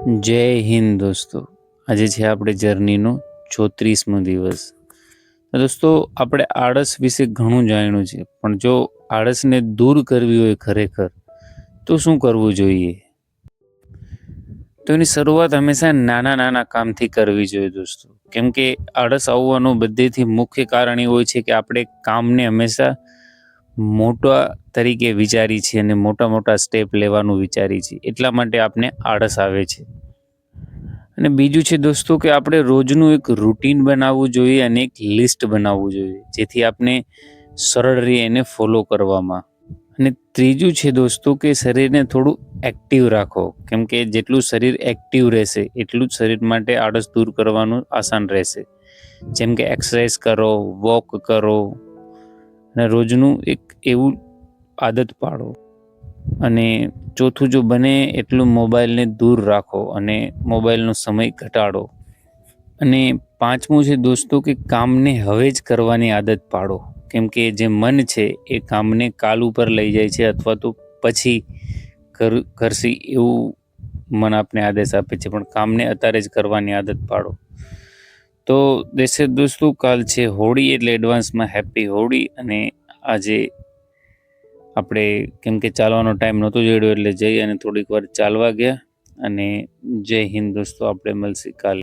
જય હિન્દ દોસ્તો. આજે છે આપણે જર્નીનો 34મો દિવસ. દોસ્તો, આપણે આળસ વિશે ઘણું જાણ્યું છે, પણ જો આળસને દૂર કરવી હોય ખરેખર તો શું કરવું જોઈએ? તો એની શરૂઆત હંમેશા નાના નાના કામથી કરવી જોઈએ દોસ્તો. કેમ કે આળસ આવવાનું બધેથી મુખ્ય કારણ એ હોય છે કે આપણે કામને હંમેશા મોટા તરીકે વિચારી છીએ અને મોટા મોટા સ્ટેપ લેવાનું વિચારી છીએ, એટલા માટે આપણે આળસ આવે છે. અને બીજું છે દોસ્તો કે આપણે રોજનું એક રૂટીન બનાવવું જોઈએ અને એક લિસ્ટ બનાવવું જોઈએ, જેથી આપણે સરળ રહે એને ફોલો કરવામાં. અને ત્રીજું છે દોસ્તો કે શરીરને થોડું એક્ટિવ રાખો, કેમ કે જેટલું શરીર એક્ટિવ રહેશે એટલું જ શરીર માટે આળસ દૂર કરવાનું આસાન રહેશે. જેમ કે એક્સરસાઇઝ કરો, વોક કરો અને રોજનું એક એવું આદત પાડો. અને ચોથું, જો બને એટલું મોબાઈલને દૂર રાખો અને મોબાઈલનો સમય ઘટાડો. અને પાંચમું છે દોસ્તો કે કામને હવે જ કરવાની આદત પાડો, કેમ કે જે મન છે એ કામને કાલ ઉપર લઈ જાય છે અથવા તો પછી કરશે એવું મન આપને આદેશ આપે છે, પણ કામને અત્યારે જ કરવાની આદત પાડો. તો દેશે દોસ્તો, કાલ છે હોળી, એટલે એડવાન્સમાં હેપી હોળી. અને આજે આપણે કેમ કે ચાલવાનો ટાઈમ નહોતો જડ્યો એટલે જઈ અને થોડીક વાર ચાલવા ગયા. અને જય હિન્દ દોસ્તો, આપણે મળશે કાલે.